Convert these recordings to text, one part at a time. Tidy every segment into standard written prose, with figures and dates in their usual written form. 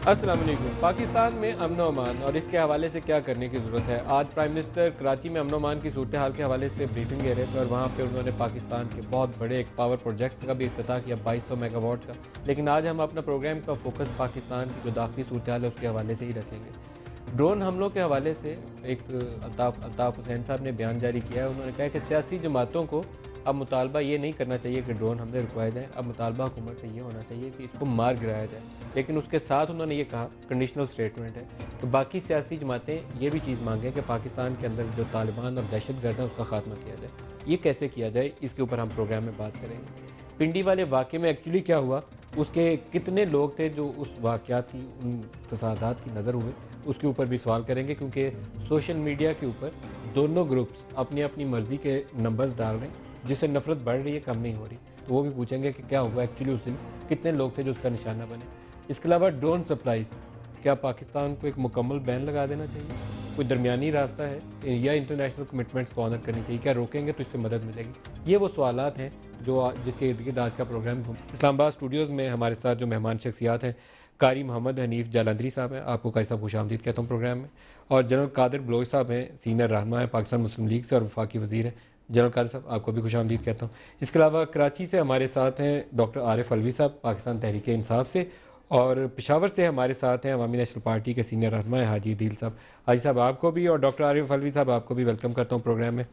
السلام علیکم۔ پاکستان میں امن و امان اور اس کے حوالے سے کیا کرنے کی ضرورت ہے؟ آج پرائم منسٹر کراچی میں امن و امان کی صورتحال کے حوالے سے بریفنگ دے رہے تھے اور وہاں پہ انہوں نے پاکستان کے بہت بڑے ایک پاور پروجیکٹ کا بھی افتتاح کیا 2200 میگا واٹ کا۔ لیکن آج ہم اپنا پروگرام کا فوکس پاکستان کی جو داخلی صورتحال ہے اس کے حوالے سے ہی رکھیں گے۔ ڈرون حملوں کے حوالے سے ایک الطاف حسین صاحب نے بیان جاری کیا ہے۔ انہوں نے کہا کہ سیاسی جماعتوں کو اب مطالبہ یہ نہیں کرنا چاہیے کہ ڈرون حملے رکوائے جائیں، اب مطالبہ حکومت سے یہ ہونا چاہیے کہ اس کو مار گرایا جائے۔ لیکن اس کے ساتھ انہوں نے یہ کہا کنڈیشنل سٹیٹمنٹ ہے، تو باقی سیاسی جماعتیں یہ بھی چیز مانگیں کہ پاکستان کے اندر جو طالبان اور دہشت گرد ہیں اس کا خاتمہ کیا جائے۔ یہ کیسے کیا جائے اس کے اوپر ہم پروگرام میں بات کریں گے۔ پنڈی والے واقعے میں ایکچولی کیا ہوا، اس کے کتنے لوگ تھے جو اس واقعات کی ان فسادات کی نظر ہوئے، اس کے اوپر بھی سوال کریں گے، کیونکہ سوشل میڈیا کے اوپر دونوں گروپس اپنی اپنی مرضی کے نمبرز ڈال رہے ہیں، جس سے نفرت بڑھ رہی ہے، کم نہیں ہو رہی۔ تو وہ بھی پوچھیں گے کہ کیا ہوا ایکچولی اس دن، کتنے لوگ تھے جو اس کا نشانہ بنے۔ اس کے علاوہ ڈرون سپلائز، کیا پاکستان کو ایک مکمل بین لگا دینا چاہیے؟ کوئی درمیانی راستہ ہے یا انٹرنیشنل کمٹمنٹس کو آنر کرنی چاہیے؟ کیا روکیں گے تو اس سے مدد ملے گی؟ یہ وہ سوالات ہیں جو جس کے ارد گرد آج کا پروگرام ہو۔ اسلام آباد اسٹوڈیوز میں ہمارے ساتھ جو مہمان شخصیات ہیں، قاری محمد حنیف جالندری صاحب ہیں، آپ کو قاری صاحب خوش آمدید کہتا ہوں پروگرام میں، اور جنرل قادر بلوچ صاحب ہیں، سینئر رہنما ہیں پاکستان مسلم لیگ سے اور وفاقی وزیر ہیں۔ جنرل قادر صاحب آپ کو بھی خوش آمدید کہتا ہوں۔ اس کے علاوہ کراچی سے ہمارے ساتھ ہیں ڈاکٹر عارف الوی صاحب پاکستان تحریک انصاف سے، اور پشاور سے ہمارے ساتھ ہیں عوامی نیشنل پارٹی کے سینئر رہنما حاجی عدیل صاحب۔ حاجی صاحب آپ کو بھی اور ڈاکٹر عارف الوی صاحب آپ کو بھی ویلکم کرتا ہوں پروگرام میں۔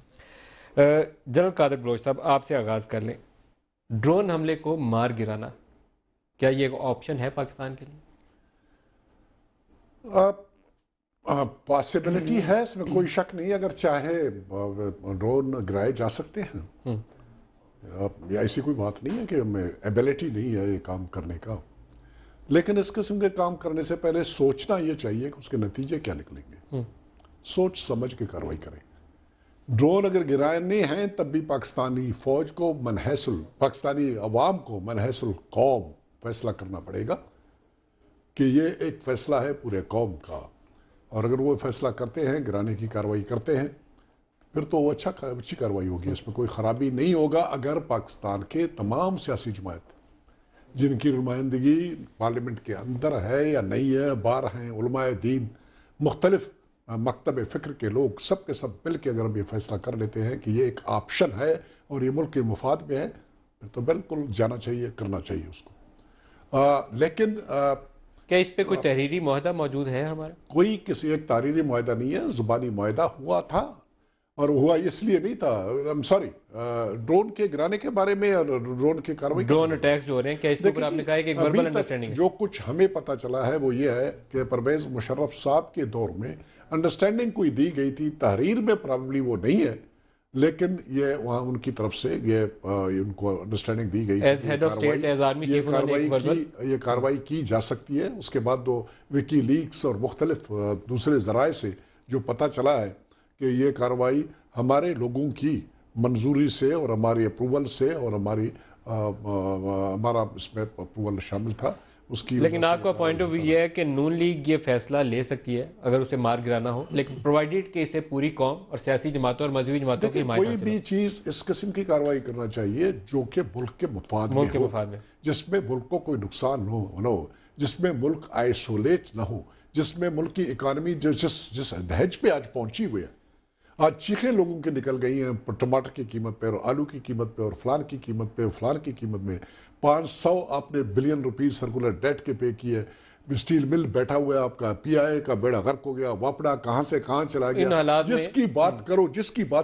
جنرل قادر بلوچ صاحب آپ سے آغاز کر لیں، ڈرون حملے کو مار گرانا کیا یہ ایک آپشن ہے پاکستان کے لیے؟ پاسبلٹی ہے، اس میں کوئی شک نہیں۔ اگر چاہے ڈرون گرائے جا سکتے ہیں، یا ایسی کوئی بات نہیں ہے کہ ہمیں ایبیلٹی نہیں ہے یہ کام کرنے کا، لیکن اس قسم کے کام کرنے سے پہلے سوچنا یہ چاہیے کہ اس کے نتیجے کیا نکلیں گے۔ سوچ سمجھ کے کارروائی کریں۔ ڈرون اگر گرانے ہیں تب بھی پاکستانی فوج کو پاکستانی عوام کو منحص القوم فیصلہ کرنا پڑے گا کہ یہ ایک فیصلہ ہے پورے قوم کا، اور اگر وہ فیصلہ کرتے ہیں، گرانے کی کارروائی کرتے ہیں، پھر تو وہ اچھی کارروائی ہوگی، اس میں کوئی خرابی نہیں ہوگا۔ اگر پاکستان کے تمام سیاسی جماعت جن کی نمائندگی پارلیمنٹ کے اندر ہے یا نہیں ہے، بار ہیں، علماء دین، مختلف مکتب فکر کے لوگ، سب کے سب مل کے اگر ہم یہ فیصلہ کر لیتے ہیں کہ یہ ایک آپشن ہے اور یہ ملک کے مفاد میں ہے، پھر تو بالکل جانا چاہیے، کرنا چاہیے اس کو۔ لیکن کیا اس پہ کوئی تحریری معاہدہ موجود ہے ہمارا؟ کوئی کسی ایک تحریری معاہدہ نہیں ہے، زبانی معاہدہ ہوا تھا، اور ہوا اس لیے نہیں تھا، ڈرون کے گرانے کے بارے میں اور ڈرون کی کارروائی، ڈرون اٹیکس جو ہو رہے ہیں، کیا اس کے اوپر آپ نے کہا ہے کہ ایک وربل انڈرسٹینڈنگ ہے؟ جو کچھ ہمیں پتہ چلا ہے وہ یہ ہے کہ پرویز مشرف صاحب کے دور میں انڈرسٹینڈنگ کوئی دی گئی تھی، تحریر میں پرابلی وہ نہیں ہے، لیکن یہ وہاں ان کی طرف سے یہ ان کو انڈرسٹینڈنگ دی گئی as head of state, as army chief, یہ کارروائی کی جا سکتی ہے۔ اس کے بعد دو وکی لیکس اور مختلف دوسرے ذرائع سے جو پتہ چلا ہے کہ یہ کارروائی ہمارے لوگوں کی منظوری سے اور ہماری اپروول سے، اور ہمارا اس میں اپروول شامل تھا اس کی۔ لیکن آپ کا پوائنٹ آف ویو یہ ہے کہ نون لیگ یہ فیصلہ لے سکتی ہے اگر اسے مار گرانا ہو، لیکن پرووائڈیڈ کہ اسے پوری قوم اور سیاسی جماعتوں اور مذہبی جماعتوں کی حمایت کوئی بھی چیز اس قسم کی کارروائی کرنا چاہیے جو کہ ملک کے مفاد میں ہو، جس میں ملک کو کوئی نقصان نہ ہو، جس میں ملک آئسولیٹ نہ ہو، جس میں ملک کی اکانومی جس دہج پہ آج پہنچی ہوئی ہے، آج چیخیں لوگوں کی نکل گئی ہیں ٹماٹر کی قیمت پہ اور آلو کی قیمت پہ اور فلان کی قیمت پہ اور فلان کی قیمت میں، 500 آپ نے بلین روپیز سرکولر ڈیٹ کے پے کیے، اسٹیل مل بیٹھا ہوا ہے آپ کا، پی آئی اے کا بیڑا غرق ہو گیا، واپڑا کہاں سے کہاں چلا گیا، جس کی بات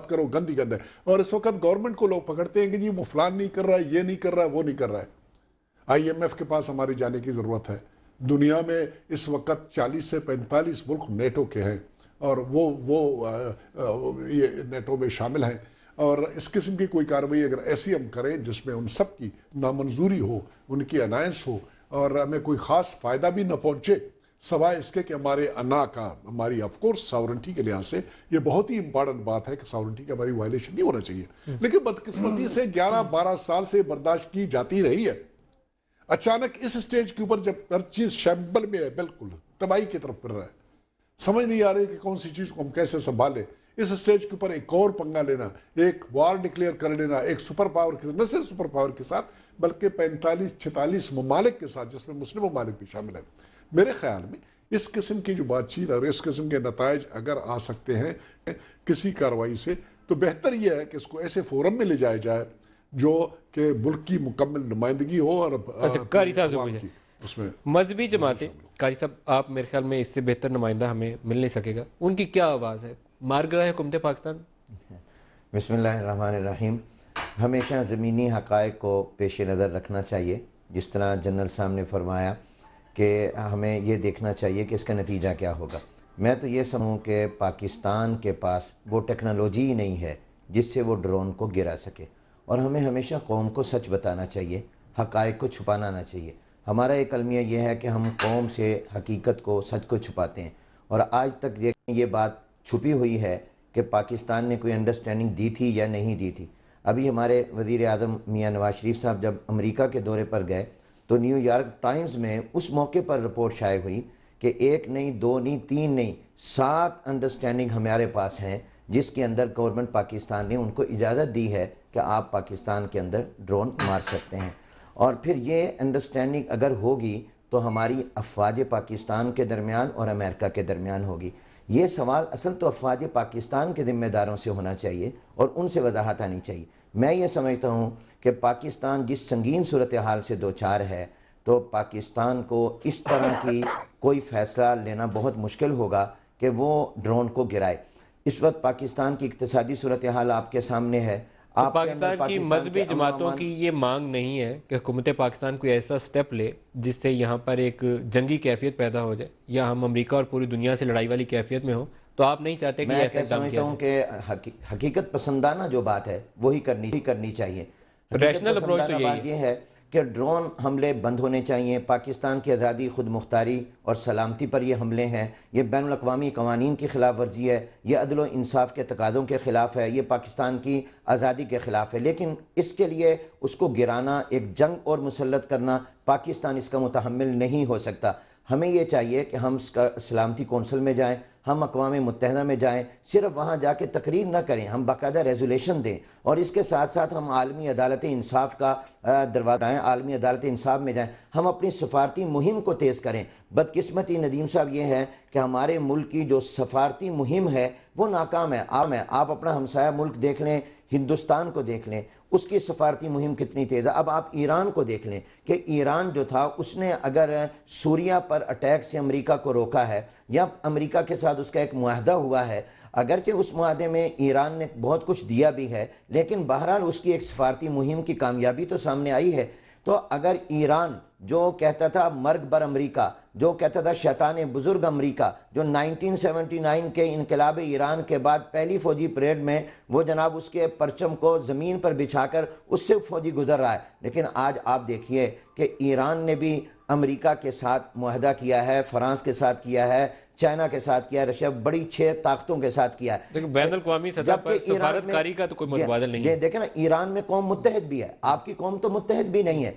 کرو گندی گند ہے۔ اور اس وقت گورنمنٹ کو لوگ پکڑتے ہیں کہ جی وہ فلان نہیں کر رہا ہے، یہ نہیں کر رہا ہے، وہ نہیں کر رہا ہے۔ آئی ایم ایف کے پاس ہماری جانے کی ضرورت ہے۔ دنیا میں اس وقت 40 سے 45 ملک نیٹو کے ہیں، اور وہ یہ نیٹو میں شامل ہیں، اور اس قسم کی کوئی کارروائی اگر ایسی ہم کریں جس میں ان سب کی نامنظوری ہو، ان کی انائنس ہو، اور ہمیں کوئی خاص فائدہ بھی نہ پہنچے سوائے اس کے کہ ہمارے انا کا، ہماری آف کورس ساورنٹی کے لحاظ سے یہ بہت ہی امپارٹنٹ بات ہے کہ ساورنٹی کا ہماری وائلیشن نہیں ہونا چاہیے، لیکن بدقسمتی سے 11-12 سال سے برداشت کی جاتی رہی ہے۔ اچانک اس سٹیج کے اوپر جب ہر چیز شیمبل میں ہے، بالکل تباہی کی طرف پھر رہا ہے، سمجھ نہیں آ رہی کہ کون سی چیز کو ہم کیسے سنبھالیں۔ اس سٹیج کے اوپر ایک اور پنگا لینا، ایک وار ڈکلیئر کر لینا ایک سپر پاور کے ساتھ، نہ صرف سپر پاور کے ساتھ بلکہ 45-46 ممالک کے ساتھ، جس میں مسلم ممالک بھی شامل ہیں، میرے خیال میں اس قسم کی جو بات چیت اور اس قسم کے نتائج اگر آ سکتے ہیں کسی کارروائی سے تو بہتر یہ ہے کہ اس کو ایسے فورم میں لے جایا جائے جو کہ ملک کی مکمل نمائندگی ہو اور قاری صاحب سے پوچھیں اس میں مذہبی جماعتیں، قاری صاحب آپ میرے خیال میں اس سے بہتر نمائندہ ہمیں مل نہیں سکے گا، ان کی کیا آواز ہے مارگرہ حکومت پاکستان؟ بسم اللہ الرحمن الرحیم. ہمیشہ زمینی حقائق کو پیش نظر رکھنا چاہیے. جس طرح جنرل صاحب نے فرمایا کہ ہمیں یہ دیکھنا چاہیے کہ اس کا نتیجہ کیا ہوگا. میں تو یہ سمجھوں کہ پاکستان کے پاس وہ ٹیکنالوجی ہی نہیں ہے جس سے وہ ڈرون کو گرا سکے، اور ہمیں ہمیشہ قوم کو سچ بتانا چاہیے، حقائق کو چھپانا نہ چاہیے. ہمارا ایک المیہ یہ ہے کہ ہم قوم سے حقیقت کو، سچ کو چھپاتے ہیں، اور آج تک یہ بات چھپی ہوئی ہے کہ پاکستان نے کوئی انڈرسٹینڈنگ دی تھی یا نہیں دی تھی. ابھی ہمارے وزیر اعظم میاں نواز شریف صاحب جب امریکہ کے دورے پر گئے تو نیو یارک ٹائمز میں اس موقع پر رپورٹ شائع ہوئی کہ 1 نہیں 2 نہیں 3 نہیں 7 انڈرسٹینڈنگ ہمارے پاس ہیں جس کے اندر گورنمنٹ پاکستان نے ان کو اجازت دی ہے کہ آپ پاکستان کے اندر ڈرون مار سکتے ہیں. اور پھر یہ انڈرسٹینڈنگ اگر ہوگی تو ہماری افواج پاکستان کے درمیان اور امریکہ کے درمیان ہوگی. یہ سوال اصل تو افواج پاکستان کے ذمہ داروں سے ہونا چاہیے اور ان سے وضاحت آنی چاہیے. میں یہ سمجھتا ہوں کہ پاکستان جس سنگین صورتحال سے دوچار ہے تو پاکستان کو اس طرح کی کوئی فیصلہ لینا بہت مشکل ہوگا کہ وہ ڈرون کو گرائے. اس وقت پاکستان کی اقتصادی صورتحال آپ کے سامنے ہے. پاکستان کی مذہبی جماعتوں کی یہ مانگ نہیں ہے کہ حکومت پاکستان کوئی ایسا سٹیپ لے جس سے یہاں پر ایک جنگی کیفیت پیدا ہو جائے یا ہم امریکہ اور پوری دنیا سے لڑائی والی کیفیت میں ہو، تو آپ نہیں چاہتے کہ ایسا اقدام کیا جائے؟ میں سمجھتا ہوں کہ حقیقت پسندانہ جو بات ہے وہی کرنی چاہیے. ریشنل اپروچ تو بات یہ ہے کہ ڈرون حملے بند ہونے چاہیے. پاکستان کی آزادی، خود مختاری اور سلامتی پر یہ حملے ہیں، یہ بین الاقوامی قوانین کی خلاف ورزی ہے، یہ عدل و انصاف کے تقاضوں کے خلاف ہے، یہ پاکستان کی آزادی کے خلاف ہے. لیکن اس کے لیے اس کو گرانا، ایک جنگ اور مسلط کرنا، پاکستان اس کا متحمل نہیں ہو سکتا. ہمیں یہ چاہیے کہ ہم سلامتی کونسل میں جائیں، ہم اقوام متحدہ میں جائیں، صرف وہاں جا کے تقریر نہ کریں، ہم باقاعدہ ریزولیشن دیں، اور اس کے ساتھ ساتھ ہم عالمی عدالت انصاف کا دروازہ آئیں، عالمی عدالت انصاف میں جائیں، ہم اپنی سفارتی مہم کو تیز کریں. بدقسمتی ندیم صاحب یہ ہے کہ ہمارے ملک کی جو سفارتی مہم ہے وہ ناکام ہے. آپ اپنا ہمسایہ ملک دیکھ لیں، ہندوستان کو دیکھ لیں، اس کی سفارتی مہم کتنی تیز ہے. اب آپ ایران کو دیکھ لیں کہ ایران جو تھا اس نے اگر سوریا پر اٹیک سے امریکہ کو روکا ہے یا امریکہ کے ساتھ اس کا ایک معاہدہ ہوا ہے، اگرچہ اس معاہدے میں ایران نے بہت کچھ دیا بھی ہے لیکن بہرحال اس کی ایک سفارتی مہم کی کامیابی تو سامنے آئی ہے. تو اگر ایران جو کہتا تھا مرگ بر امریکہ، جو کہتا تھا شیطان بزرگ امریکہ، جو 1979 کے انقلاب ایران کے بعد پہلی فوجی پریڈ میں وہ جناب اس کے پرچم کو زمین پر بچھا کر اس سے فوجی گزر رہا ہے، لیکن آج آپ دیکھیے کہ ایران نے بھی امریکہ کے ساتھ معاہدہ کیا ہے، فرانس کے ساتھ کیا ہے، چائنا کے ساتھ کیا ہے، رشیا بڑی 6 طاقتوں کے ساتھ کیا ہے. لیکن بین الاقوامی سطح پر سفارتکاری کا تو کوئی متبادل نہیں ہے. دیکھیں نا، ایران میں قوم متحد بھی ہے، آپ کی قوم تو متحد بھی نہیں ہے،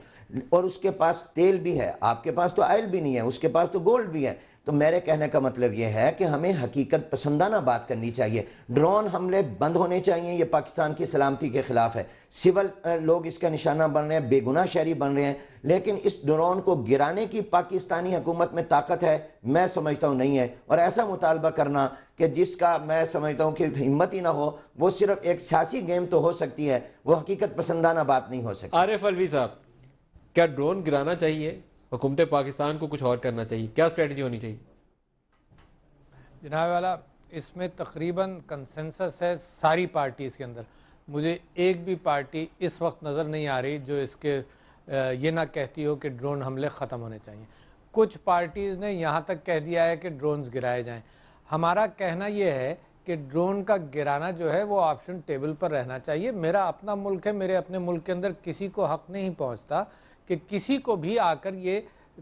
اور اس کے پاس تیل بھی ہے، آپ کے پاس تو آئل بھی نہیں ہے، اس کے پاس تو گولڈ بھی ہے. تو میرے کہنے کا مطلب یہ ہے کہ ہمیں حقیقت پسندانہ بات کرنی چاہیے. ڈرون حملے بند ہونے چاہیے، یہ پاکستان کی سلامتی کے خلاف ہے. سول لوگ اس کا نشانہ بن رہے ہیں، بے گناہ شہری بن رہے ہیں، لیکن اس ڈرون کو گرانے کی پاکستانی حکومت میں طاقت ہے میں سمجھتا ہوں نہیں ہے. اور ایسا مطالبہ کرنا کہ جس کا میں سمجھتا ہوں کہ ہمت ہی نہ ہو، وہ صرف ایک سیاسی گیم تو ہو سکتی ہے، وہ حقیقت پسندانہ بات نہیں ہو سکتی. عارف الوی صاحب، کیا ڈرون گرانا چاہیے؟ حکومت پاکستان کو کچھ اور کرنا چاہیے؟ کیا اسٹریٹجی ہونی چاہیے؟ جناب والا، اس میں تقریباً کنسنسس ہے ساری پارٹیز کے اندر. مجھے ایک بھی پارٹی اس وقت نظر نہیں آ رہی جو اس کے یہ نہ کہتی ہو کہ ڈرون حملے ختم ہونے چاہیے. کچھ پارٹیز نے یہاں تک کہہ دیا ہے کہ ڈرونز گرائے جائیں. ہمارا کہنا یہ ہے کہ ڈرون کا گرانا جو ہے وہ آپشن ٹیبل پر رہنا چاہیے. میرا اپنا ملک ہے، میرے اپنے ملک کے اندر کسی کو حق نہیں پہنچتا کہ کسی کو بھی آ کر یہ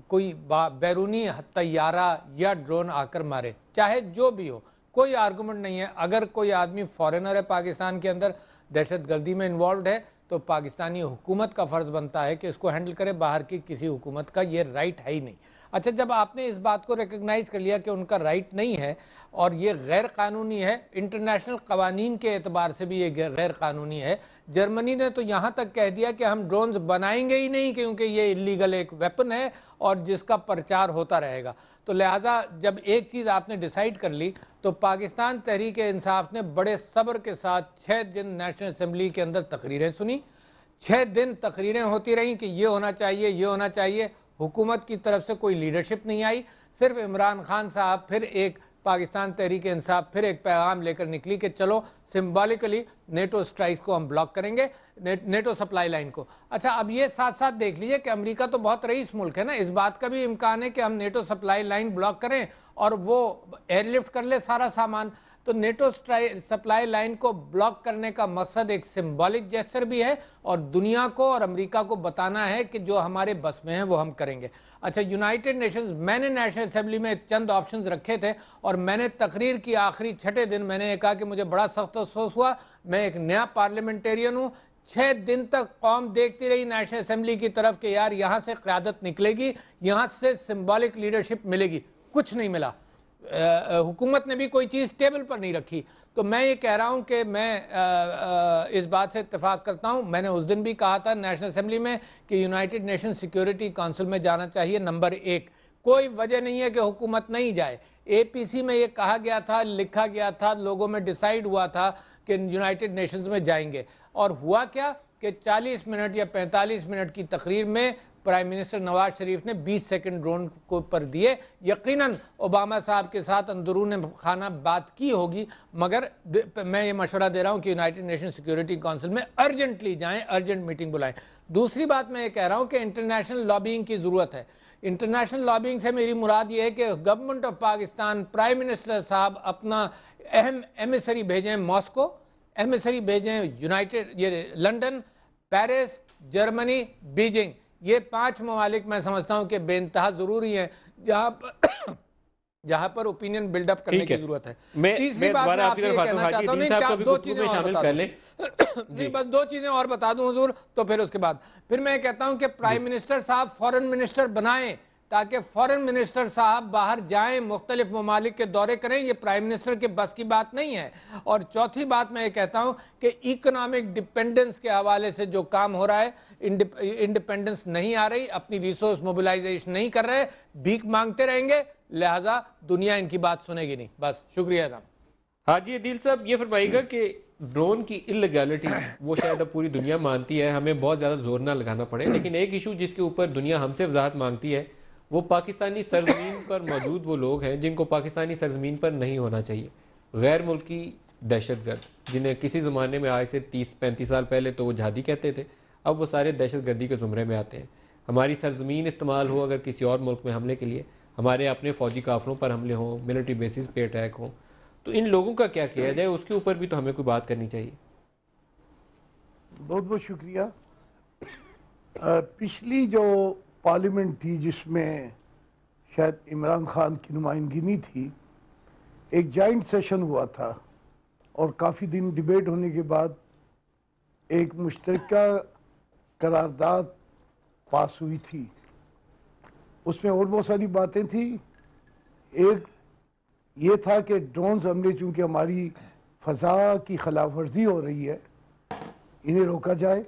کوئی بیرونی طیارہ یا ڈرون آ کر مارے، چاہے جو بھی ہو. کوئی آرگومنٹ نہیں ہے. اگر کوئی آدمی فارینر ہے پاکستان کے اندر، دہشت گردی میں انوالوڈ ہے، تو پاکستانی حکومت کا فرض بنتا ہے کہ اس کو ہینڈل کرے. باہر کی کسی حکومت کا یہ رائٹ ہے ہی نہیں. اچھا جب آپ نے اس بات کو ریکگنائز کر لیا کہ ان کا رائٹ نہیں ہے اور یہ غیر قانونی ہے، انٹرنیشنل قوانین کے اعتبار سے بھی یہ غیر قانونی ہے، جرمنی نے تو یہاں تک کہہ دیا کہ ہم ڈرونز بنائیں گے ہی نہیں کیونکہ یہ اللیگل ایک ویپن ہے اور جس کا پرچار ہوتا رہے گا. تو لہٰذا جب ایک چیز آپ نے ڈیسائیڈ کر لی تو پاکستان تحریک انصاف نے بڑے صبر کے ساتھ 6 دن نیشنل اسمبلی کے اندر تقریریں سنی. 6 دن تقریریں ہوتی رہیں کہ یہ ہونا چاہیے، یہ ہونا چاہیے. حکومت کی طرف سے کوئی لیڈرشپ نہیں آئی. صرف عمران خان صاحب پھر ایک پاکستان تحریک انصاف پھر ایک پیغام لے کر نکلی کہ چلو سمبولکلی نیٹو سٹرائکس کو ہم بلاک کریں گے، نیٹو سپلائی لائن کو. اچھا اب یہ ساتھ ساتھ دیکھ لیجئے کہ امریکہ تو بہت رئیس ملک ہے نا، اس بات کا بھی امکان ہے کہ ہم نیٹو سپلائی لائن بلاک کریں اور وہ ایئر لفٹ کر لے سارا سامان. تو نیٹو سپلائی لائن کو بلاک کرنے کا مقصد ایک سمبولک جیسچر بھی ہے اور دنیا کو اور امریکہ کو بتانا ہے کہ جو ہمارے بس میں ہیں وہ ہم کریں گے. اچھا یونائٹڈ نیشنز، میں نے نیشنل اسمبلی میں چند آپشنز رکھے تھے اور میں نے تقریر کی آخری 6 دن میں نے کہا کہ مجھے بڑا سخت افسوس ہوا، میں ایک نیا پارلیمنٹیرین ہوں. 6 دن تک قوم دیکھتی رہی نیشنل اسمبلی کی طرف کہ یار یہاں سے قیادت نکلے گی، یہاں سے سمبولک لیڈرشپ ملے گی. کچھ نہیں ملا. حکومت نے بھی کوئی چیز ٹیبل پر نہیں رکھی. تو میں یہ کہہ رہا ہوں کہ میں اس بات سے اتفاق کرتا ہوں. میں نے اس دن بھی کہا تھا نیشنل اسمبلی میں کہ یونائٹڈ نیشن سیکیورٹی کونسل میں جانا چاہیے نمبر 1. کوئی وجہ نہیں ہے کہ حکومت نہیں جائے. اے پی سی میں یہ کہا گیا تھا، لکھا گیا تھا، لوگوں میں ڈیسائیڈ ہوا تھا کہ یونائٹڈ نیشنز میں جائیں گے. اور ہوا کیا کہ 40 منٹ یا 45 منٹ کی تقریر میں پرائم منسٹر نواز شریف نے 20 سیکنڈ ڈرون کو پر دیے. یقیناً اوباما صاحب کے ساتھ اندرون خانہ بات کی ہوگی، مگر میں یہ مشورہ دے رہا ہوں کہ یونائٹڈ نیشن سیکیورٹی کونسل میں ارجنٹلی جائیں، ارجنٹ میٹنگ بلائیں. دوسری بات میں یہ کہہ رہا ہوں کہ انٹرنیشنل لابینگ کی ضرورت ہے. انٹرنیشنل لابینگ سے میری مراد یہ ہے کہ government of Pakistan, prime minister صاحب اپنا اہم ایمیسری بھیجیں ماسکو، ایمیسری بھیجیں لنڈن، پیرس، جرمنی، بیجنگ. یہ 5 ممالک میں سمجھتا ہوں کہ بے انتہا ضروری ہیں جہاں پر اوپینین بلڈ اپ کرنے کی ضرورت ہے. تیسری بات میں آپ سے یہ کہنا چاہتا ہوں، 2 چیزیں اور بتا دوں، بس 2 چیزیں اور بتا دوں حضور، تو پھر اس کے بعد پھر میں کہتا ہوں کہ پرائم منسٹر صاحب فورن منسٹر بنائیں تاکہ فورن منسٹر صاحب باہر جائیں، مختلف ممالک کے دورے کریں. یہ پرائم منسٹر کے بس کی بات نہیں ہے. اور چوتھی بات میں یہ کہتا ہوں کہ اکنامک ڈیپینڈنس کے حوالے سے جو کام ہو رہا ہے، انڈیپینڈنس نہیں آ رہی، اپنی ریسورس موبلائزیشن نہیں کر رہے، بھیک مانگتے رہیں گے، لہٰذا دنیا ان کی بات سنے گی نہیں. بس شکریہ جناب. حاجی عدیل صاحب یہ فرمائیے گا کہ ڈرون کی اللیگلٹی وہ شاید اب پوری دنیا مانتی ہے، ہمیں بہت زیادہ زور نہ لگانا پڑے، لیکن ایک ایشو جس کے اوپر دنیا ہم سے وضاحت مانگتی ہے وہ پاکستانی سرزمین پر موجود وہ لوگ ہیں جن کو پاکستانی سرزمین پر نہیں ہونا چاہیے. غیر ملکی دہشت گرد جنہیں کسی زمانے میں آج سے 30-35 سال پہلے تو وہ جہادی کہتے تھے، اب وہ سارے دہشت گردی کے زمرے میں آتے ہیں. ہماری سرزمین استعمال ہو اگر کسی اور ملک میں حملے کے لیے، ہمارے اپنے فوجی کافروں پر حملے ہوں، ملٹری بیسز پہ اٹیک ہوں، تو ان لوگوں کا کیا کیا جائے، اس کے اوپر بھی تو ہمیں کوئی بات کرنی چاہیے. بہت بہت شکریہ. پچھلی جو پارلیمنٹ تھی جس میں شاید عمران خان کی نمائندگی نہیں تھی، ایک جائنٹ سیشن ہوا تھا اور کافی دن ڈیبیٹ ہونے کے بعد ایک مشترکہ قرارداد پاس ہوئی تھی. اس میں اور بہت ساری باتیں تھیں. ایک یہ تھا کہ ڈرونز حملے چونکہ ہماری فضا کی خلاف ورزی ہو رہی ہے، انہیں روکا جائے،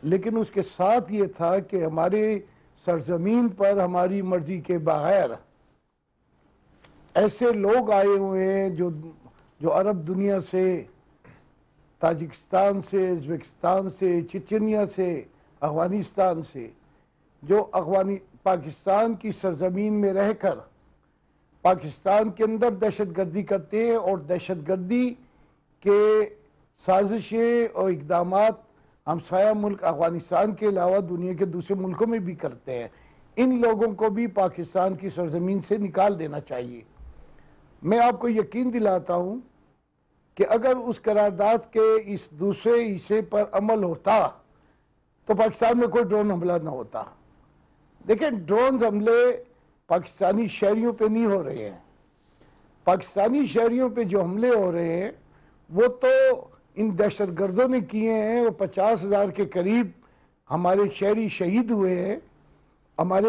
لیکن اس کے ساتھ یہ تھا کہ ہمارے سرزمین پر ہماری مرضی کے بغیر ایسے لوگ آئے ہوئے ہیں جو عرب دنیا سے، تاجکستان سے، ازبکستان سے، چچنیا سے، افغانستان سے، جو پاکستان کی سرزمین میں رہ کر پاکستان کے اندر دہشت گردی کرتے ہیں اور دہشت گردی کے سازشیں اور اقدامات ہمسایہ ملک افغانستان کے علاوہ دنیا کے دوسرے ملکوں میں بھی کرتے ہیں. ان لوگوں کو بھی پاکستان کی سرزمین سے نکال دینا چاہیے. میں آپ کو یقین دلاتا ہوں کہ اگر اس قرارداد کے اس دوسرے حصے پر عمل ہوتا تو پاکستان میں کوئی ڈرون حملہ نہ ہوتا. دیکھیں ڈرون حملے پاکستانی شہریوں پہ نہیں ہو رہے ہیں. پاکستانی شہریوں پہ جو حملے ہو رہے ہیں وہ تو ان دہشت گردوں نے کیے ہیں. وہ 50,000 کے قریب ہمارے شہری شہید ہوئے ہیں. ہمارے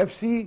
FC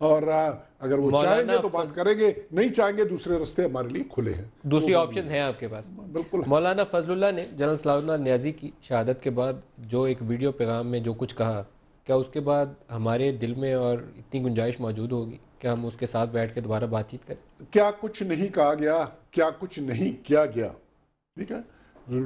اور اگر وہ چاہیں گے تو بات کریں گے, نہیں چاہیں گے دوسرے راستے ہمارے لیے کھلے ہیں, دوسری آپشن ہے آپ کے پاس. بالکل. مولانا فضل اللہ نے جنرل صلاح اللہ نیازی کی شہادت کے بعد جو ایک ویڈیو پیغام میں جو کچھ کہا, کیا اس کے بعد ہمارے دل میں اور اتنی گنجائش موجود ہوگی کہ ہم اس کے ساتھ بیٹھ کے دوبارہ بات چیت کریں؟ کیا کچھ نہیں کہا گیا, کیا کچھ نہیں کیا گیا. ٹھیک ہے,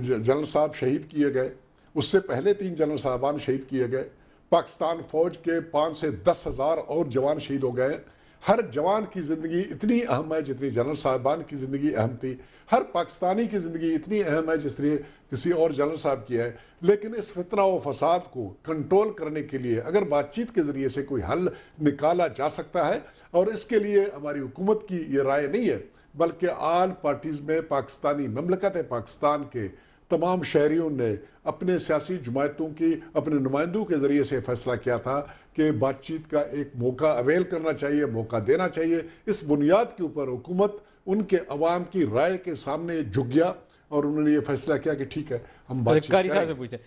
جنرل صاحب شہید کیے گئے, اس سے پہلے 3 جنرل صاحبان شہید کیے گئے, پاکستان فوج کے 5 سے 10 ہزار اور جوان شہید ہو گئے. ہر جوان کی زندگی اتنی اہم ہے جتنی جنرل صاحبان کی زندگی اہم تھی, ہر پاکستانی کی زندگی اتنی اہم ہے جس طرح کسی اور جنرل صاحب کی ہے. لیکن اس فتنہ و فساد کو کنٹرول کرنے کے لیے اگر بات چیت کے ذریعے سے کوئی حل نکالا جا سکتا ہے, اور اس کے لیے ہماری حکومت کی یہ رائے نہیں ہے بلکہ آل پارٹیز میں پاکستانی مملکت پاکستان کے تمام شہریوں نے اپنے سیاسی جماعتوں کی اپنے نمائندوں کے ذریعے سے فیصلہ کیا تھا کہ بات چیت کا ایک موقع اویل کرنا چاہیے, موقع دینا چاہیے. اس بنیاد کے اوپر حکومت ان کے عوام کی رائے کے سامنے جھک گیا اور انہوں نے یہ فیصلہ کیا کہ ٹھیک ہے ہم بات چیت قاری صاحب سے پوچھیں.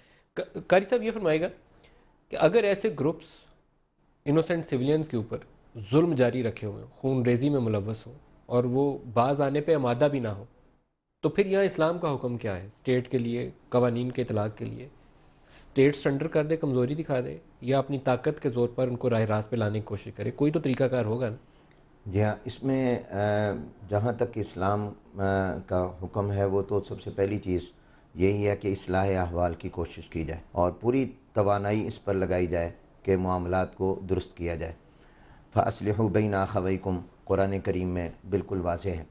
قاری صاحب یہ فرمائے گا کہ اگر ایسے گروپس انوسنٹ سویلینز کے اوپر ظلم جاری رکھے ہوئے, خون ریزی میں ملوث ہوں اور وہ باز آنے پہ آمادہ بھی نہ ہو, تو پھر یہاں اسلام کا حکم کیا ہے اسٹیٹ کے لیے, قوانین کے اطلاق کے لیے؟ اسٹیٹ سرنڈر کر دے, کمزوری دکھا دے, یا اپنی طاقت کے زور پر ان کو راہ راست پہ لانے کی کوشش کرے؟ کوئی تو طریقہ کار ہوگا نا. جی ہاں, اس میں جہاں تک اسلام کا حکم ہے وہ تو سب سے پہلی چیز یہی ہے کہ اصلاح احوال کی کوشش کی جائے اور پوری توانائی اس پر لگائی جائے کہ معاملات کو درست کیا جائے. فَأَصْلِحُوا بَيْنَ أَخَوَيْكُمْ قرآن کریم میں بالکل واضح ہے.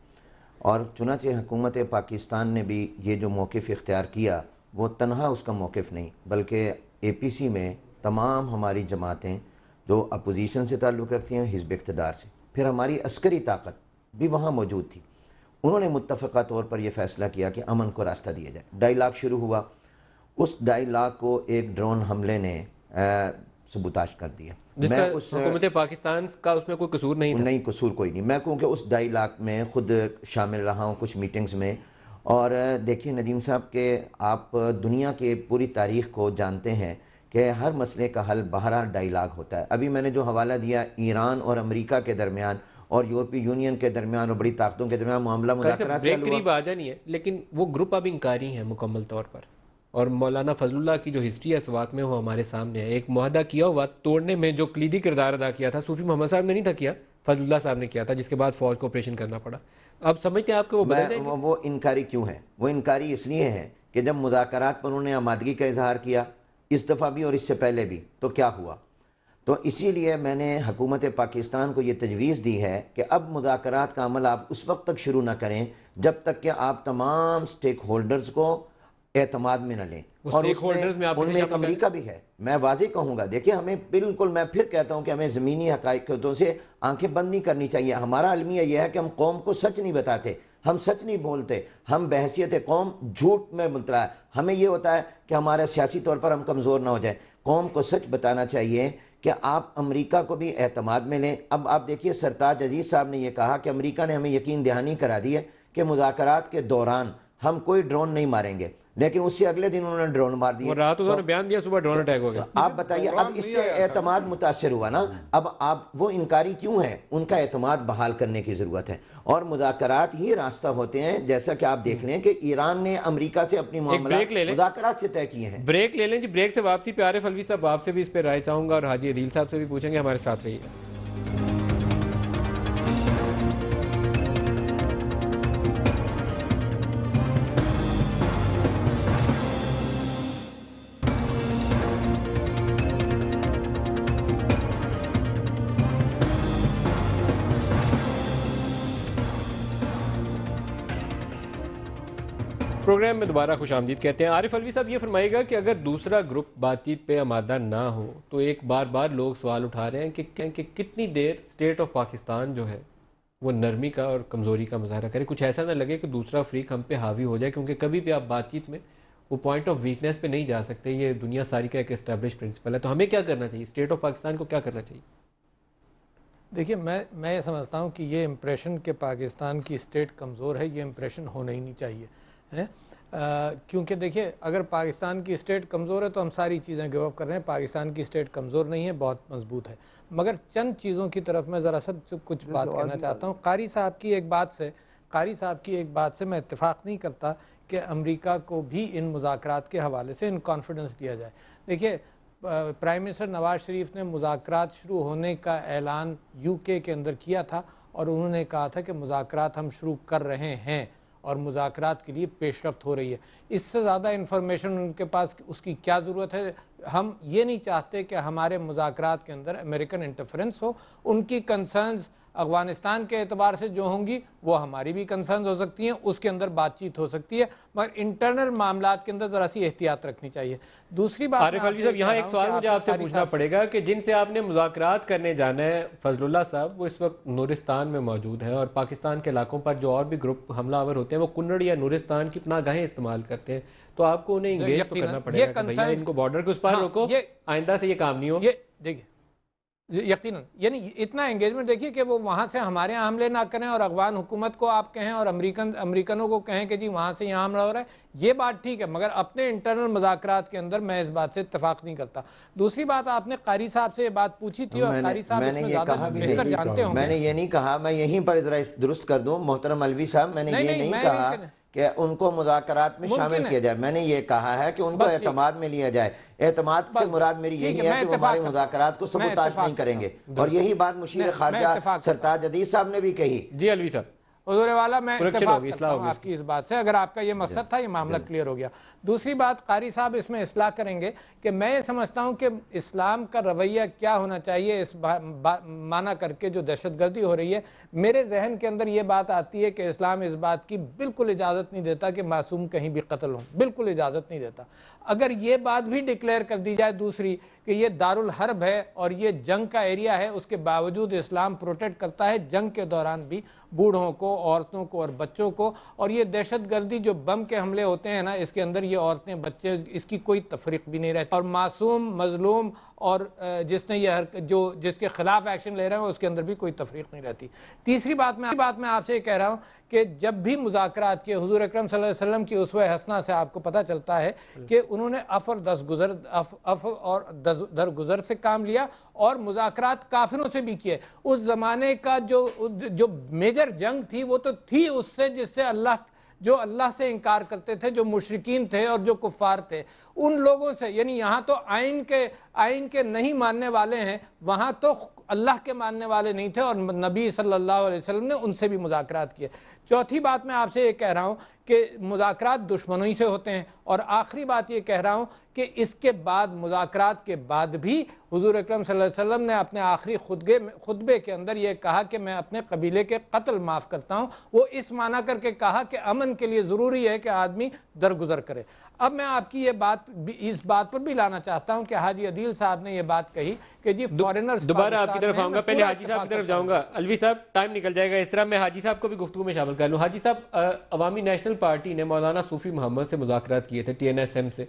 اور چنانچہ حکومت پاکستان نے بھی یہ جو موقف اختیار کیا وہ تنہا اس کا موقف نہیں, بلکہ اے پی سی میں تمام ہماری جماعتیں جو اپوزیشن سے تعلق رکھتی ہیں, حزب اقتدار سے, پھر ہماری عسکری طاقت بھی وہاں موجود تھی, انہوں نے متفقہ طور پر یہ فیصلہ کیا کہ امن کو راستہ دیا جائے. ڈائیلاگ شروع ہوا, اس ڈائیلاگ کو ایک ڈرون حملے نے سبوتاش کر دیا. میں حکومت پاکستان کا اس میں کوئی قصور نہیں تھا. نہیں, قصور کوئی نہیں. میں کہوں کہ اس ڈائیلاگ میں خود شامل رہا ہوں کچھ میٹنگز میں, اور دیکھیے ندیم صاحب کہ آپ دنیا کے پوری تاریخ کو جانتے ہیں کہ ہر مسئلے کا حل بہرحال ڈائیلاگ ہوتا ہے. ابھی میں نے جو حوالہ دیا ایران اور امریکہ کے درمیان اور یورپی یونین کے درمیان اور بڑی طاقتوں کے درمیان معاملہ مذاکرات سے قریب آ جانی ہے, لیکن وہ گروپ اب انکاری ہیں مکمل طور پر, اور مولانا فضل اللہ کی جو ہسٹری ہے سوات میں وہ ہمارے سامنے ہے. ایک معاہدہ کیا ہوا توڑنے میں جو کلیدی کردار ادا کیا تھا صوفی محمد صاحب نے نہیں تھا کیا, فضل اللہ صاحب نے کیا تھا, جس کے بعد فوج کو آپریشن کرنا پڑا. اب سمجھتے ہیں آپ کو وہ انکاری کیوں ہے؟ وہ انکاری اس لیے ہے کہ جب مذاکرات پر انہوں نے آمادگی کا اظہار کیا اس دفعہ بھی اور اس سے پہلے بھی, تو کیا ہوا؟ تو اسی لیے میں نے حکومت پاکستان کو یہ تجویز دی ہے کہ اب مذاکرات کا عمل آپ اس وقت تک شروع نہ کریں جب تک کہ آپ تمام سٹیک ہولڈرز کو اعتماد میں نہ لیں. اور ان میں ایک امریکہ بھی ہے. میں واضح کہوں گا, دیکھیں ہمیں بالکل, میں پھر کہتا ہوں کہ ہمیں زمینی حقائقوں سے آنکھیں بند نہیں کرنی چاہیے. ہمارا المیہ یہ ہے کہ ہم قوم کو سچ نہیں بتاتے, ہم سچ نہیں بولتے, ہم بحیثیت قوم جھوٹ میں مبتلا ہے. ہمیں یہ ہوتا ہے کہ ہمارا سیاسی طور پر ہم کمزور نہ ہو جائیں. قوم کو سچ بتانا چاہیے کہ آپ امریکہ کو بھی اعتماد میں لیں. اب آپ دیکھیے سرتاج عزیز صاحب نے یہ کہا کہ امریکہ نے ہمیں یقین دہانی کرا دی ہے کہ مذاکرات کے دوران ہم کوئی ڈرون نہیں ماریں گے, لیکن اس سے اگلے دن انہوں نے ڈرون مار دیا. رات انہوں نے بیان دیا, صبح ڈرون اٹیک ہو گیا. آپ بتائیے اب اس سے اعتماد متاثر ہوا نا. اب آپ وہ انکاری کیوں ہیں؟ ان کا اعتماد بحال کرنے کی ضرورت ہے, اور مذاکرات ہی راستہ ہوتے ہیں. جیسا کہ آپ دیکھ لیں کہ ایران نے امریکہ سے اپنی معاملات مذاکرات سے طے کیے ہیں. بریک لے لیں جی, بریک سے واپسی پہ عارف الوی صاحب آپ سے بھی اس پہ رائے چاہوں گا, اور حاجی عدیل صاحب سے بھی پوچھیں گے. ہمارے ساتھ رہیے. پروگرام میں دوبارہ خوش آمدید کہتے ہیں. عارف الوی صاحب یہ فرمائے گا کہ اگر دوسرا گروپ بات چیت پہ آمادہ نہ ہو تو ایک بار بار لوگ سوال اٹھا رہے ہیں کہ کتنی دیر اسٹیٹ آف پاکستان جو ہے وہ نرمی کا اور کمزوری کا مظاہرہ کرے. کچھ ایسا نہ لگے کہ دوسرا فریق ہم پہ حاوی ہو جائے, کیونکہ کبھی بھی آپ بات چیت میں وہ پوائنٹ آف ویکنیس پہ نہیں جا سکتے. یہ دنیا ساری کا ایک اسٹیبلش پرنسپل ہے. تو ہمیں کیا کرنا چاہیے, اسٹیٹ آف پاکستان کو کیا کرنا چاہیے؟ دیکھیے میں یہ سمجھتا ہوں کہ یہ امپریشن کہ پاکستان کی اسٹیٹ کمزور ہے, یہ امپریشن ہونا ہی نہیں چاہیے. کیونکہ دیکھیے اگر پاکستان کی اسٹیٹ کمزور ہے تو ہم ساری چیزیں گیو اپ کر رہے ہیں. پاکستان کی اسٹیٹ کمزور نہیں ہے, بہت مضبوط ہے. مگر چند چیزوں کی طرف میں ذرا سا کچھ بات کہنا چاہتا ہوں. قاری صاحب کی ایک بات سے میں اتفاق نہیں کرتا کہ امریکہ کو بھی ان مذاکرات کے حوالے سے ان کانفیڈنس دیا جائے. دیکھیے پرائم منسٹر نواز شریف نے مذاکرات شروع ہونے کا اعلان UK کے اندر کیا تھا اور انہوں نے کہا تھا کہ مذاکرات ہم شروع کر رہے ہیں اور مذاکرات کے لیے پیش رفت ہو رہی ہے. اس سے زیادہ انفارمیشن ان کے پاس اس کی کیا ضرورت ہے؟ ہم یہ نہیں چاہتے کہ ہمارے مذاکرات کے اندر امریکن انٹرفیرنس ہو. ان کی کنسرنز افغانستان کے اعتبار سے جو ہوں گی وہ ہماری بھی کنسرنز ہو سکتی ہیں, اس کے اندر بات چیت ہو سکتی ہے, مگر انٹرنل معاملات کے اندر ذرا سی احتیاط رکھنی چاہیے. دوسری بات عارف علوی صاحب, یہاں ایک سوال مجھے آپ سے پوچھنا پڑے گا کہ جن سے آپ نے مذاکرات کرنے جانا ہے, فضل اللہ صاحب وہ اس وقت نورستان میں موجود ہیں اور پاکستان کے علاقوں پر جو اور بھی گروپ حملہ آور ہوتے ہیں وہ کنڑ یا نورستان کی پناہ گاہیں استعمال کرتے ہیں, تو آپ کو انہیں انگیج تو کرنا پڑے گا کہ بھیا ان کو بارڈر کے اس پار روکو, آئندہ سے یہ کام نہیں ہو. یہ دیکھیں یقیناً یعنی اتنا انگیجمنٹ دیکھیے کہ وہ وہاں سے ہمارے یہاں حملے نہ کریں اور افغان حکومت کو آپ کہیں اور امریکنوں کو کہیں کہ جی وہاں سے یہاں حملہ ہو رہا ہے, یہ بات ٹھیک ہے, مگر اپنے انٹرنل مذاکرات کے اندر میں اس بات سے اتفاق نہیں کرتا. دوسری بات, آپ نے قاری صاحب سے یہ بات پوچھی تھی اور قاری صاحب اس میں زیادہ بہتر جانتے ہوں. میں نے یہ نہیں کہا, میں یہیں پر ذرا درست کر دوں محترم علوی صاحب, میں نے یہ نہیں کہا کہ ان کو مذاکرات میں شامل کیا جائے. میں نے یہ کہا ہے کہ ان کو اعتماد میں لیا جائے. اعتماد سے مراد میری یہی ہے کہ وہ ہمارے مذاکرات کو سبوتاژ نہیں کریں گے, اور یہی بات مشیر خارجہ سرتاج عدیز صاحب نے بھی کہی. جی علوی صاحب, حضور والا میں اتفاق کرتا ہوں آپ کی اس بات سے, اگر آپ کا یہ مقصد تھا یہ معاملہ کلیئر ہو گیا. دوسری بات, قاری صاحب اس میں اصلاح کریں گے کہ میں یہ سمجھتا ہوں کہ اسلام کا رویہ کیا ہونا چاہیے اس معنی کر کے جو دہشت گردی ہو رہی ہے. میرے ذہن کے اندر یہ بات آتی ہے کہ اسلام اس بات کی بالکل اجازت نہیں دیتا کہ معصوم کہیں بھی قتل ہوں, بالکل اجازت نہیں دیتا. اگر یہ بات بھی ڈکلیئر کر دی جائے دوسری کہ یہ دارالحرب ہے اور یہ جنگ کا ایریا ہے, اس کے باوجود اسلام پروٹیکٹ کرتا ہے جنگ کے دوران بھی بوڑھوں کو, عورتوں کو اور بچوں کو, اور یہ دہشت گردی جو بم کے حملے ہوتے ہیں نا, اس کے اندر یہ عورتیں بچے اس کی کوئی تفریق بھی نہیں رہتی, اور معصوم مظلوم اور جس نے یہ جس کے خلاف ایکشن لے رہے ہیں اس کے اندر بھی کوئی تفریق نہیں رہتی. تیسری بات میں آپ سے یہ کہہ رہا ہوں کہ جب بھی مذاکرات کے حضور اکرم صلی اللہ علیہ وسلم کی اسوہ حسنہ سے آپ کو پتہ چلتا ہے کہ انہوں نے عفو اور درگزر سے کام لیا اور مذاکرات کافروں سے بھی کیے. اس زمانے کا جو میجر جنگ تھی وہ تو تھی اس سے جس سے اللہ سے انکار کرتے تھے, جو مشرکین تھے اور جو کفار تھے, ان لوگوں سے. یعنی یہاں تو آئین کے نہیں ماننے والے ہیں, وہاں تو اللہ کے ماننے والے نہیں تھے, اور نبی صلی اللہ علیہ وسلم نے ان سے بھی مذاکرات کیے. چوتھی بات میں آپ سے یہ کہہ رہا ہوں کہ مذاکرات دشمنوں ہی سے ہوتے ہیں. اور آخری بات یہ کہہ رہا ہوں کہ اس کے بعد مذاکرات کے بعد بھی حضور اکرم صلی اللہ علیہ وسلم نے اپنے آخری خطبے کے اندر یہ کہا کہ میں اپنے قبیلے کے قتل معاف کرتا ہوں. وہ اس معنی کر کے کہا کہ امن کے لیے ضروری ہے کہ آدمی درگزر کرے. اب میں آپ کی اس بات پر بھی لانا چاہتا ہوں کہ حاجی عدیل صاحب نے یہ بات کہی کہ جی فورنرز دوبارہ آپ کی طرف آؤں گا, پہلے حاجی صاحب کی طرف جاؤں گا. علوی صاحب ٹائم نکل جائے گا, اس طرح میں حاجی صاحب کو بھی گفتگو میں شامل کر لوں. حاجی صاحب, عوامی نیشنل پارٹی نے مولانا صوفی محمد سے مذاکرات کیے تھے TNSM سے,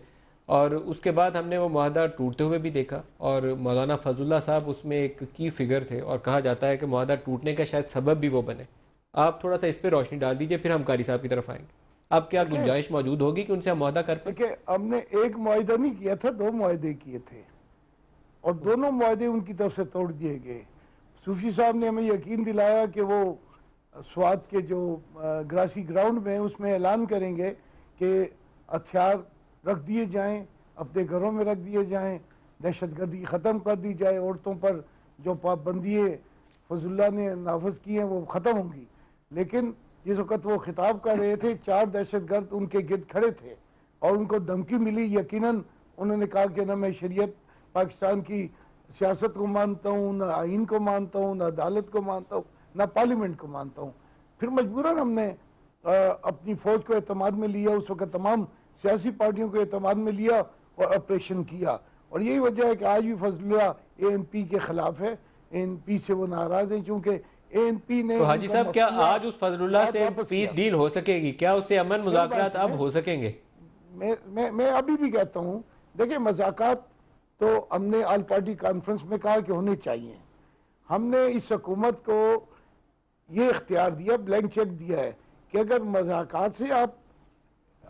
اور اس کے بعد ہم نے وہ معاہدہ ٹوٹتے ہوئے بھی دیکھا, اور مولانا فضل اللہ صاحب اس میں ایک کی فگر تھے, اور کہا جاتا ہے کہ معاہدہ ٹوٹنے کا شاید سبب بھی وہ بنے. آپ تھوڑا سا اس پہ روشنی ڈال دیجئے, پھر ہم قاری صاحب کی طرف آئیں گے. اب کیا گنجائش موجود ہوگی کہ ان سے ہم معاہدہ کر پائیں؟ دیکھیں, ہم نے ایک معاہدہ نہیں کیا تھا, 2 معاہدے کیے تھے, اور دونوں معاہدے ان کی طرف سے توڑ دیے گئے. صوفی صاحب نے ہمیں یقین دلایا کہ وہ سوات کے جو گراسی گراؤنڈ میں اس میں اعلان کریں گے کہ ہتھیار رکھ دیے جائیں, اپنے گھروں میں رکھ دیے جائیں, دہشت گردی ختم کر دی جائے, عورتوں پر جو پابندیاں فضل اللہ نے نافذ کی ہیں وہ ختم ہوں گی. لیکن جس وقت وہ خطاب کر رہے تھے 4 دہشت گرد ان کے گرد کھڑے تھے اور ان کو دھمکی ملی. یقیناً انہوں نے کہا کہ نہ میں شریعت پاکستان کی سیاست کو مانتا ہوں, نہ آئین کو مانتا ہوں, نہ عدالت کو مانتا ہوں, نہ پارلیمنٹ کو مانتا ہوں. پھر مجبوراً ہم نے اپنی فوج کو اعتماد میں لیا, اس وقت تمام سیاسی پارٹیوں کو اعتماد میں لیا اور آپریشن کیا. اور یہی وجہ ہے کہ آج بھی فضل اللہ ANP کے خلاف ہے, ANP سے وہ ناراض ہیں, چونکہ ANP نے. تو حاجی صاحب, کیا آج اس فضل اللہ سے پیس ڈیل ہو سکے گی؟ کیا اس سے امن مذاکرات اب ہو سکیں گے؟ میں ابھی بھی کہتا ہوں, دیکھیں مذاکرات تو ہم نے آل پارٹی کانفرنس میں کہا کہ ہونے چاہیے. ہم نے اس حکومت کو یہ اختیار دیا, بلینک چیک دیا ہے کہ اگر مذاکرات سے آپ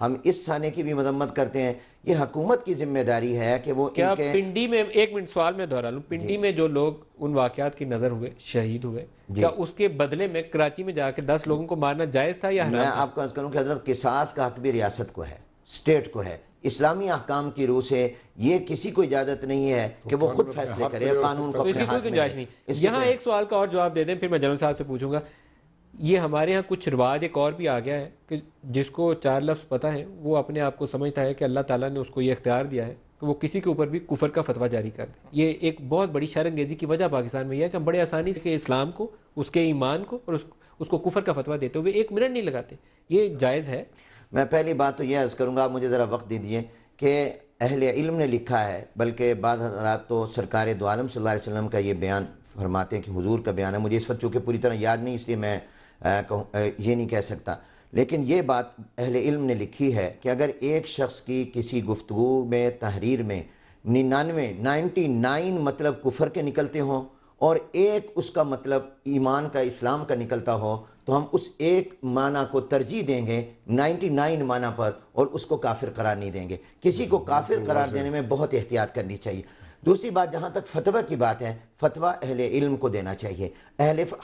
ہم اس سانے کی بھی مذمت کرتے ہیں. یہ حکومت کی ذمہ داری ہے کہ وہ کیا پنڈی میں، ایک منٹ سوال میں دہرا لوں، پنڈی میں جو لوگ ان واقعات کی نظر ہوئے، شہید ہوئے، کیا اس کے بدلے میں کراچی میں جا کے 10 لوگوں کو مارنا جائز تھا یا حرام تھا؟ میں آپ کو عرض کروں کہ حضرت قصاص کا حق بھی ریاست کو ہے، اسٹیٹ کو ہے. اسلامی احکام کی روح سے یہ کسی کو اجازت نہیں ہے کہ وہ خود فیصلے کرے، قانون کو اپنے ہاتھ میں نہیں. یہاں ایک سوال کا اور جواب دے دیں، پھر میں جنرل صاحب سے پوچھوں گا. یہ ہمارے ہاں کچھ رواج ایک اور بھی آ گیا ہے کہ جس کو 4 لفظ پتہ ہے وہ اپنے آپ کو سمجھتا ہے کہ اللہ تعالیٰ نے اس کو یہ اختیار دیا ہے کہ وہ کسی کے اوپر بھی کفر کا فتویٰ جاری کر دے. یہ ایک بہت بڑی شر انگیزی کی وجہ پاکستان میں یہ ہے کہ ہم بڑے آسانی سے اسلام کو، اس کے ایمان کو اور اس کو کفر کا فتویٰ دیتے ہوئے 1 منٹ نہیں لگاتے. یہ جائز ہے؟ میں پہلی بات تو یہ عرض کروں گا، آپ مجھے ذرا وقت دیجیے، کہ اہل علم نے لکھا ہے، بلکہ بعض حضرات تو سرکار دو عالم صلی اللہ علیہ وسلم کا یہ بیان فرماتے ہیں کہ حضور کا بیان ہے. مجھے اس وقت چونکہ پوری طرح یاد نہیں، اس لیے میں یہ نہیں کہہ سکتا، لیکن یہ بات اہل علم نے لکھی ہے کہ اگر ایک شخص کی کسی گفتگو میں، تحریر میں 99 مطلب کفر کے نکلتے ہوں اور ایک اس کا مطلب ایمان کا، اسلام کا نکلتا ہو، تو ہم اس ایک معنی کو ترجیح دیں گے 99 معنی پر، اور اس کو کافر قرار نہیں دیں گے. کسی کو کافر قرار دینے میں بہت احتیاط کرنی چاہیے. دوسری بات، جہاں تک فتویٰ کی بات ہے، فتویٰ اہل علم کو دینا چاہیے.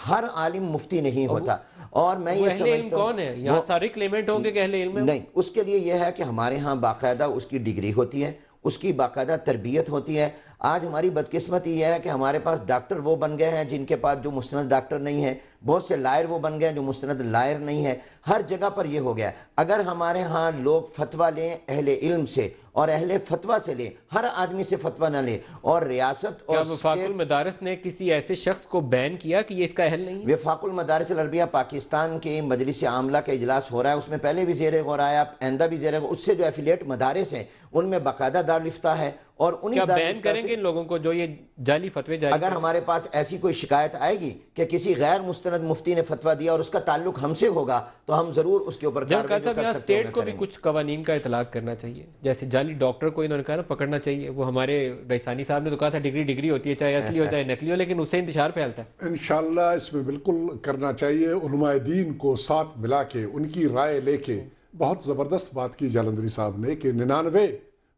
ہر عالم مفتی نہیں ہوتا. اور میں یہ اہل علم کون ہے؟ یہاں سارے کلیمنٹ ہوں گے کہ اہل علم ہے؟ نہیں، اس کے لیے یہ ہے کہ ہمارے ہاں باقاعدہ اس کی ڈگری ہوتی ہے، اس کی باقاعدہ تربیت ہوتی ہے. آج ہماری بدقسمتی یہ ہے کہ ہمارے پاس ڈاکٹر وہ بن گئے ہیں جن کے پاس جو مستند ڈاکٹر نہیں ہے، بہت سے لائر وہ بن گئے ہیں جو مستند لائر نہیں ہے. ہر جگہ پر یہ ہو گیا. اگر ہمارے ہاں لوگ فتویٰ لیں اہل علم سے اور اہل فتویٰ سے لیں، ہر آدمی سے فتویٰ نہ لیں، اور ریاست اور وفاق المدارس نے کسی ایسے شخص کو بین کیا کہ یہ اس کا اہل نہیں ہے؟ وفاق المدارس العربیہ پاکستان کے مجلس عاملہ کا اجلاس ہو رہا ہے، اس میں پہلے بھی زیر غور آیا، آئندہ بھی زیر غور. اس سے جو ایفیلیٹ مدارس ہیں ان میں باقاعدہ دارالفتہ ہے، اور انہیں بین کریں گے ان لوگوں کو جو یہ جعلی فتوے جاری. اگر ہمارے پاس ایسی کوئی شکایت آئے گی کہ کسی غیر مستند مفتی نے فتویٰ دیا اور اس کا تعلق ہم سے ہوگا، تو ہم ضرور اس کے اوپر کارروائی کر سکتے ہیں. اسٹیٹ کو بھی کچھ قوانین کا اطلاق کرنا چاہیے. جیسے جعلی ڈاکٹر کو انہوں نے کہا نا پکڑنا چاہیے. وہ ہمارے رئیسانی صاحب نے تو کہا تھا ڈگری ہوتی ہے، چاہے اصلی ہو چاہے نقلی ہو، لیکن اس سے انتشار پھیلتا ہے. انشاءاللہ اس میں بالکل کرنا چاہیے. علماء دین کو ساتھ ملا کے، ان کی رائے لے کے. بہت زبردست بات کی جالندری صاحب نے کہ 99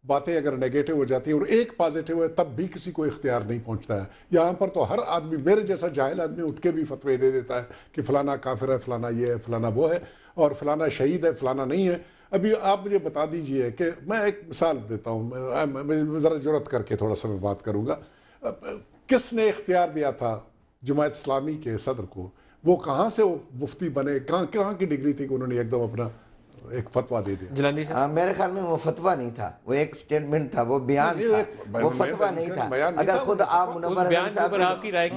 باتیں اگر نیگیٹو ہو جاتی ہیں اور ایک پازیٹیو ہے تب بھی کسی کو اختیار نہیں پہنچتا ہے. یہاں پر تو ہر آدمی، میرے جیسا جاہل آدمی اٹھ کے بھی فتوے دے دیتا ہے کہ فلانا کافر ہے، فلانا یہ ہے، فلانا وہ ہے، اور فلانا شہید ہے، فلانا نہیں ہے. ابھی آپ مجھے بتا دیجئے کہ میں ایک مثال دیتا ہوں، ذرا جرات کر کے تھوڑا سا میں بات کروں گا. کس نے اختیار دیا تھا جماعت اسلامی کے صدر کو؟ وہ کہاں سے وہ مفتی بنے؟ کہاں کی ڈگری تھی کہ انہوں نے ایک دم اپنا ایک فتویٰ دے دیا؟ میرے خیال میں وہ فتویٰ نہیں تھا، وہ ایک سٹیٹمنٹ تھا، وہ بیان تھا، وہ فتویٰ نہیں تھا. اگر خود آپ منور صاحب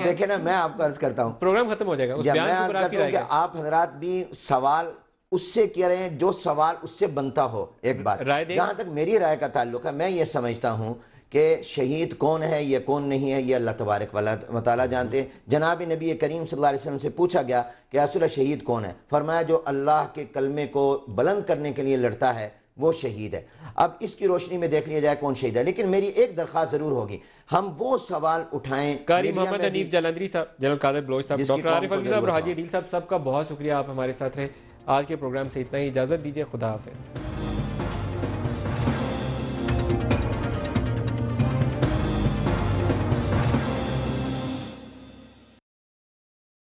دیکھیں نا، میں آپ کو عرض کرتا ہوں، پروگرام ختم ہو جائے گا. میں عرض کرتا ہوں کہ آپ حضرات بھی سوال اس سے کیا رہے ہیں جو سوال اس سے بنتا ہو. ایک بات جہاں تک میری رائے کا تعلق ہے، میں یہ سمجھتا ہوں کہ شہید کون ہے، یہ کون نہیں ہے، یہ اللہ تبارک و تعالیٰ جانتے ہیں. جناب نبی کریم صلی اللہ علیہ وسلم سے پوچھا گیا کہ رسول شہید کون ہے؟ فرمایا جو اللہ کے کلمے کو بلند کرنے کے لیے لڑتا ہے وہ شہید ہے. اب اس کی روشنی میں دیکھ لیا جائے کون شہید ہے. لیکن میری ایک درخواست ضرور ہوگی، ہم وہ سوال اٹھائیں. قاری محمد حنیف جالندری صاحب، جنرل قادر بلوچ صاحب، ڈاکٹر عارف علی صاحب اور حاجی عدیل صاحب، سب کا بہت شکریہ، آپ ہمارے ساتھ رہے. آج کے پروگرام سے اتنا ہی، اجازت دیجیے. خدا حافظ.